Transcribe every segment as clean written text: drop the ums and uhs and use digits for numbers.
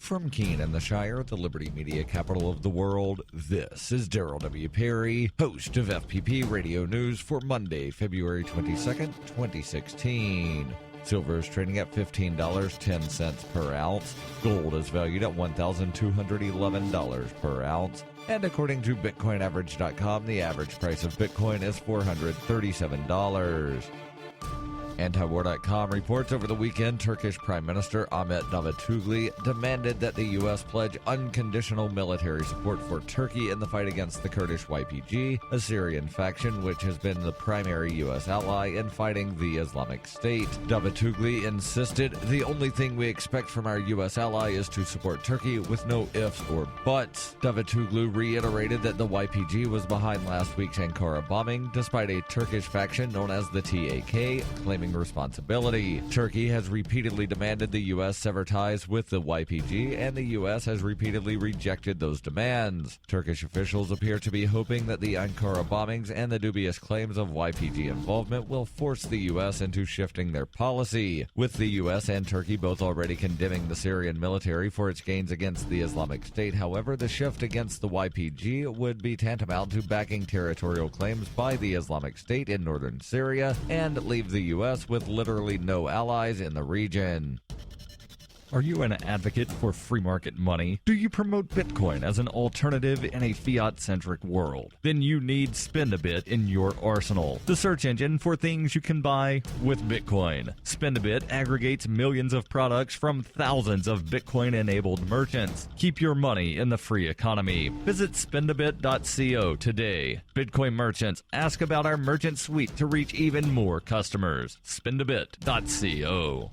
From Keene in the Shire, the Liberty Media capital of the world, this is Daryl W. Perry, host of FPP Radio News for Monday, February 22nd, 2016. Silver is trading at $15.10 per ounce. Gold is valued at $1,211 per ounce. And according to BitcoinAverage.com, the average price of Bitcoin is $437. Antiwar.com reports over the weekend Turkish Prime Minister Ahmet Davutoglu demanded that the U.S. pledge unconditional military support for Turkey in the fight against the Kurdish YPG, a Syrian faction which has been the primary U.S. ally in fighting the Islamic State. Davutoglu insisted, "The only thing we expect from our U.S. ally is to support Turkey with no ifs or buts." Davutoglu reiterated that the YPG was behind last week's Ankara bombing, despite a Turkish faction known as the TAK claiming responsibility. Turkey has repeatedly demanded the U.S. sever ties with the YPG, and the U.S. has repeatedly rejected those demands. Turkish officials appear to be hoping that the Ankara bombings and the dubious claims of YPG involvement will force the U.S. into shifting their policy. With the U.S. and Turkey both already condemning the Syrian military for its gains against the Islamic State, however, the shift against the YPG would be tantamount to backing territorial claims by the Islamic State in northern Syria and leave the U.S. with literally no allies in the region. Are you an advocate for free market money? Do you promote Bitcoin as an alternative in a fiat-centric world? Then you need SpendBit in your arsenal, the search engine for things you can buy with Bitcoin. SpendBit aggregates millions of products from thousands of Bitcoin-enabled merchants. Keep your money in the free economy. Visit spendabit.co today. Bitcoin merchants, ask about our merchant suite to reach even more customers. spendabit.co.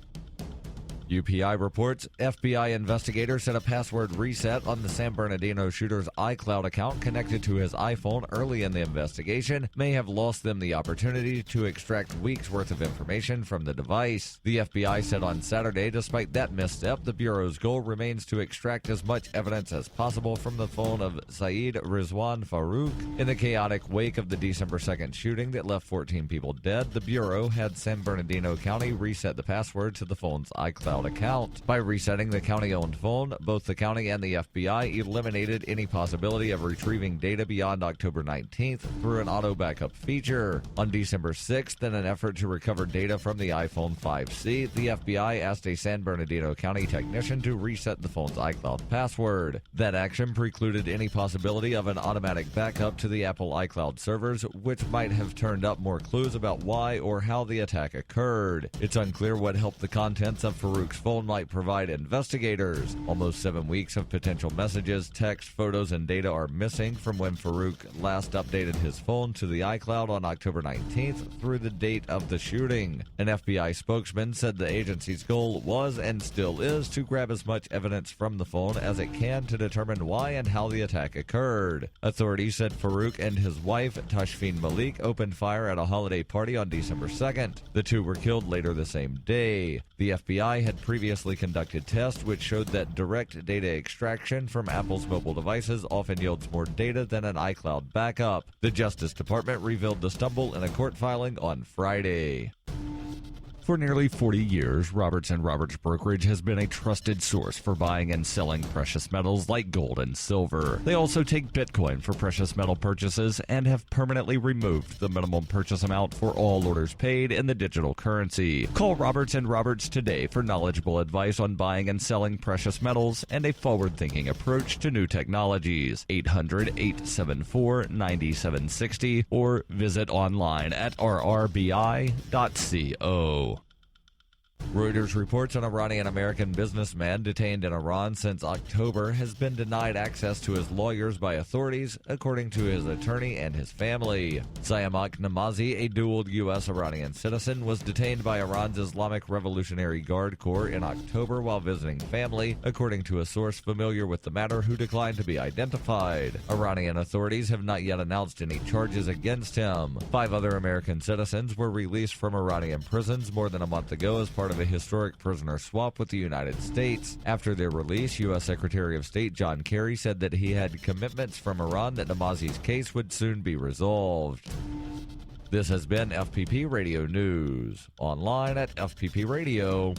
UPI reports FBI investigators said a password reset on the San Bernardino shooter's iCloud account connected to his iPhone early in the investigation may have lost them the opportunity to extract weeks' worth of information from the device. The FBI said on Saturday, despite that misstep, the Bureau's goal remains to extract as much evidence as possible from the phone of Saeed Rizwan Farouk. In the chaotic wake of the December 2nd shooting that left 14 people dead, the Bureau had San Bernardino County reset the password to the phone's iCloud account. By resetting the county-owned phone, both the county and the FBI eliminated any possibility of retrieving data beyond October 19th through an auto backup feature. On December 6th, in an effort to recover data from the iPhone 5C, the FBI asked a San Bernardino County technician to reset the phone's iCloud password. That action precluded any possibility of an automatic backup to the Apple iCloud servers, which might have turned up more clues about why or how the attack occurred. It's unclear what help the contents of Farouk's phone might provide investigators. Almost 7 weeks of potential messages, text, photos, and data are missing from when Farouk last updated his phone to the iCloud on October 19th through the date of the shooting. An FBI spokesman said the agency's goal was and still is to grab as much evidence from the phone as it can to determine why and how the attack occurred. Authorities said Farouk and his wife, Tashfeen Malik, opened fire at a holiday party on December 2nd. The two were killed later the same day. The FBI had previously conducted tests which showed that direct data extraction from Apple's mobile devices often yields more data than an iCloud backup. The Justice Department revealed the stumble in a court filing on Friday. For nearly 40 years, Roberts & Roberts Brokerage has been a trusted source for buying and selling precious metals like gold and silver. They also take Bitcoin for precious metal purchases and have permanently removed the minimum purchase amount for all orders paid in the digital currency. Call Roberts & Roberts today for knowledgeable advice on buying and selling precious metals and a forward-thinking approach to new technologies. 800-874-9760 or visit online at rrbi.co. Reuters reports an Iranian-American businessman detained in Iran since October has been denied access to his lawyers by authorities, according to his attorney and his family. Sayamak Namazi, a dual U.S.-Iranian citizen, was detained by Iran's Islamic Revolutionary Guard Corps in October while visiting family, according to a source familiar with the matter who declined to be identified. Iranian authorities have not yet announced any charges against him. 5 other American citizens were released from Iranian prisons more than a month ago as part of a historic prisoner swap with the United States. After their release, U.S. Secretary of State John Kerry said that he had commitments from Iran that Namazi's case would soon be resolved. This has been FPP Radio News, online at fppradio.com.